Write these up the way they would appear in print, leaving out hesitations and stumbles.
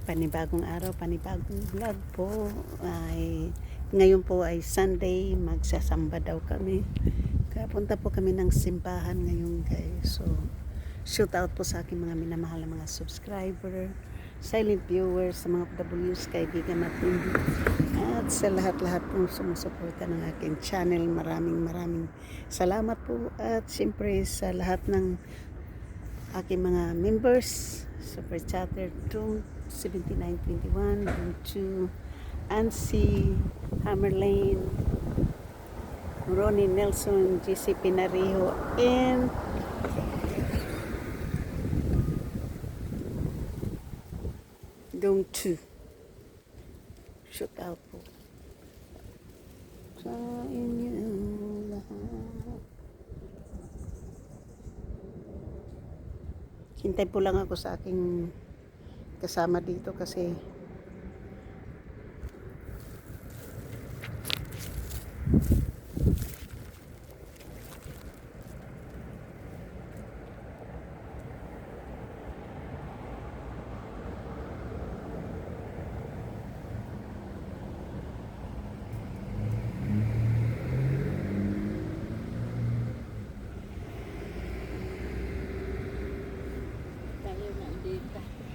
Panibagong araw, panibagong vlog po. Ngayon po ay Sunday, magsasamba daw kami. Kaya punta po kami ng simbahan ngayon guys. So, shout out po sa aking mga minamahal na mga subscriber, silent viewers, sa mga W's, kaibigan natin. At sa lahat-lahat pong sumusuporta ng aking channel, maraming salamat po. At siyempre sa lahat ng aking mga members, Super Chatter 7921, Room 2, Ansi, Hammerlane, Ronnie Nelson, GC Pinarejo, and Room 2. Shout out po sa inyo lahat. Hintay po lang ako sa aking kasama dito kasi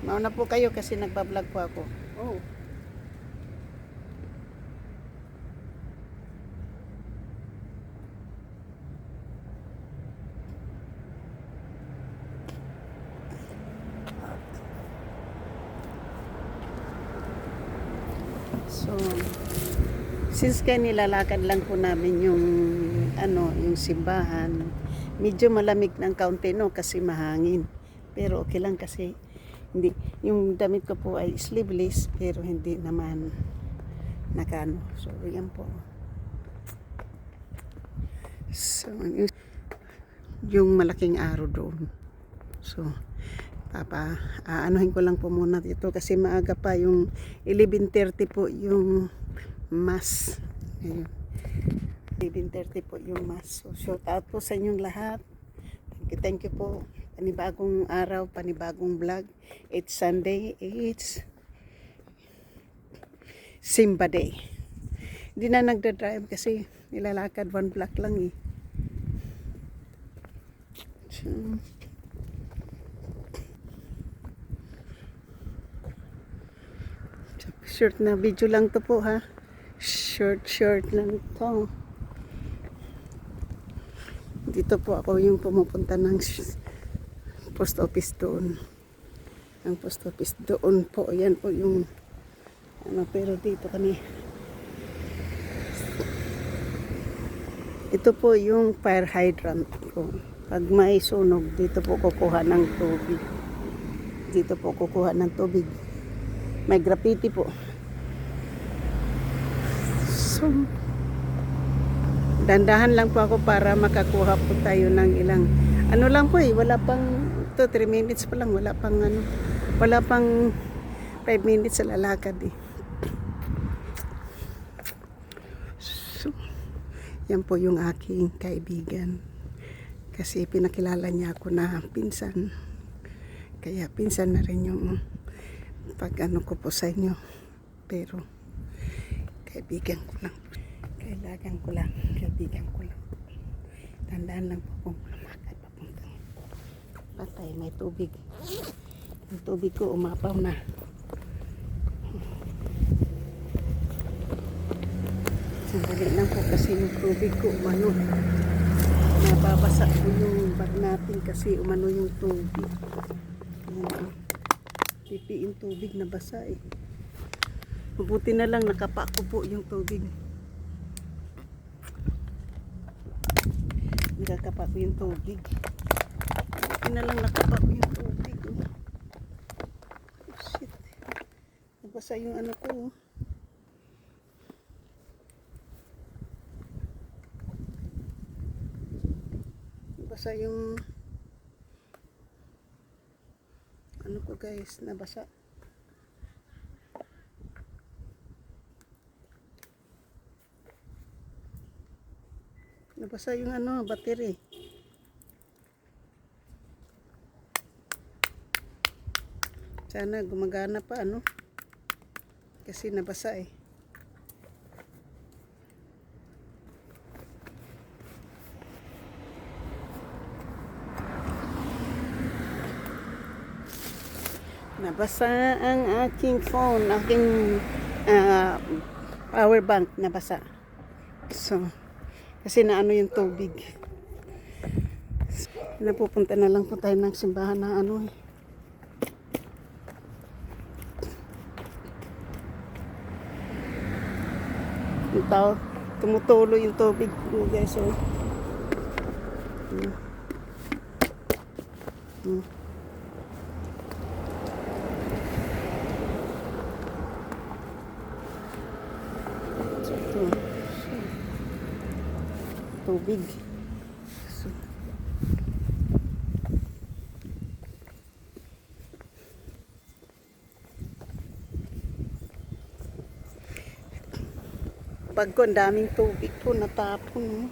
mauna po kayo kasi nagbablog po ako. Oh. So, since kaya nilalakad lang po namin yung yung simbahan, medyo malamig ng kaunti no kasi mahangin. Pero okay lang kasi hindi, yung damit ko po ay sleeveless pero hindi naman nakano. So, yan po. So, yung malaking araw doon. So, aanuhin ko lang po muna dito kasi maaga pa, yung 11:30 po yung mass. Ayun. 11:30 po yung mass. So, shout out po sa inyong lahat. Thank you po. Panibagong araw, panibagong vlog. It's Sunday, it's Simba Day. Hindi na nagda-drive kasi nilalakad, 1 block lang eh. So, short na video lang to po ha. Short lang to. Dito po ako yung pumupunta ng post office doon. Ang post office doon po. Yan po yung pero dito kami. Ito po yung fire hydrant ko. Pag may sunog, dito po kukuha ng tubig. Dito po kukuha ng tubig. May graffiti po. So, dandahan lang po ako para makakuha po tayo ng ilang lang po wala pang 3 minutes pa lang, wala pang 5 minutes sa lalakad eh. So, yan po yung aking kaibigan kasi pinakilala niya ako na pinsan, kaya pinsan na rin yung pag ko po sa inyo, pero kaibigan ko lang, kaibigan ko lang. Tandaan lang po kung lumakad papunta patay, may tubig. Yung tubig ko umapaw na. Sandali lang po kasi yung tubig ko nababasa po yung bag natin kasi yung tubig. Pipiin tubig na basa eh. Mabuti na lang nakapa ko po yung tubig. Nakakapa ko yung tubig. Mabuti na lang nakapa ko yung tubig. Oh shit. Nabasa yung ko. Nabasa yung ko guys, nabasa. Nabasa yung battery. Sana gumagana pa Kasi nabasa eh. Nabasa ang aking phone, aking power bank nabasa. So, kasi naano yung tubig. Napupunta na lang po tayo ng simbahan na ano eh. Yung tao, tumutulo yung tubig guys. So, tubig. So, pag ko, ang daming tubig po natapon.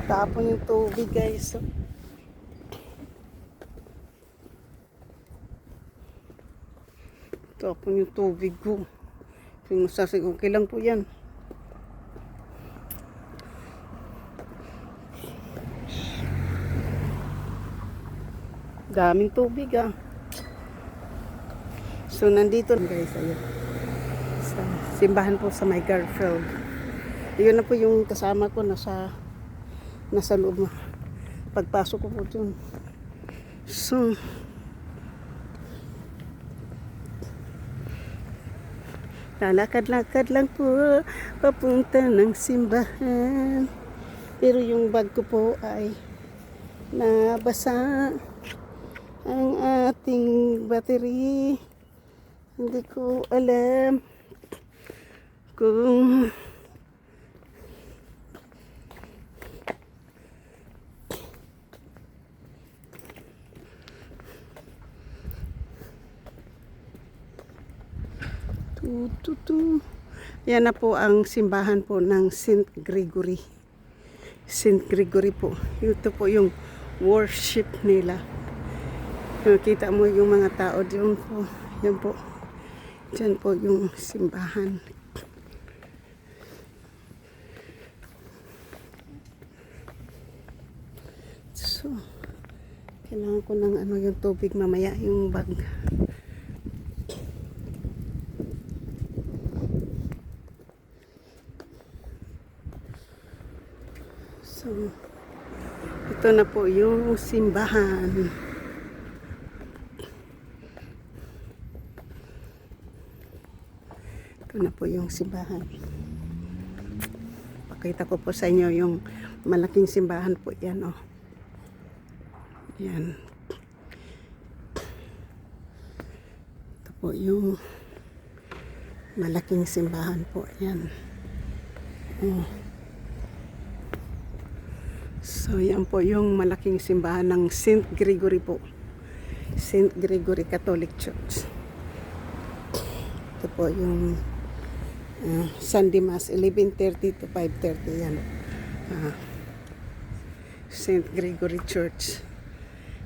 Tapon yung tubig guys. So, tapon yung tubig ko. Sinusasig, okay lang po yan. Daming tubig ah. So nandito guys, ayun. Sa simbahan po sa my Garfield. Ayun na po yung kasama ko nasa loob. Pagpasok ko po dun. So lalakad-lakad lang po papunta ng simbahan. Pero yung bag ko po ay nabasa ang ating battery. Hindi ko alam kung yan na po ang simbahan po ng St. Gregory. St. Gregory po. Ito po yung worship nila. Nakita mo yung mga tao diyan po. Yan po. Diyan po yung simbahan. So, kailangan ko ng ano yung tubig mamaya, yung bag. So, ito na po yung simbahan. Ito na po yung simbahan. Pakita ko po sa inyo yung malaking simbahan po yan, oh. Yan. Ito po yung malaking simbahan po yan. Oh. So, yan po yung malaking simbahan ng St. Gregory po. St. Gregory Catholic Church. Ito po yung Sunday Mass, 11:30 to 5:30 yan. St. Gregory Church.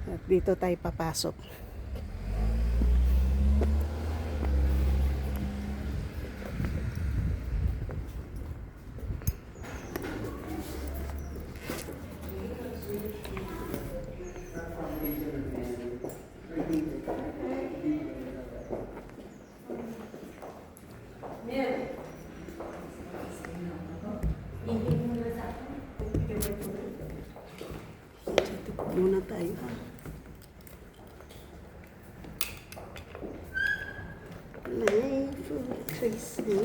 At dito tayo papasok. Muna tayo ha. Life of Tracy.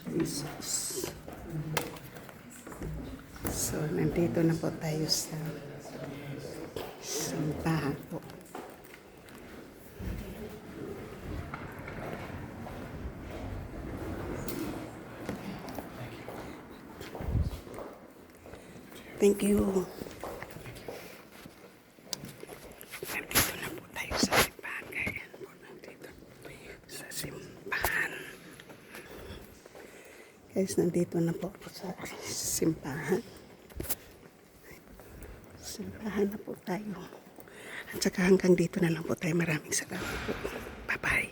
Jesus. So, nandito na po tayo sa simbahan po. Thank you. guys, nandito na po ako sa simbahan. Simbahan na po tayo. At saka hanggang dito na lang po tayo. Maraming salamat po. Bye-bye.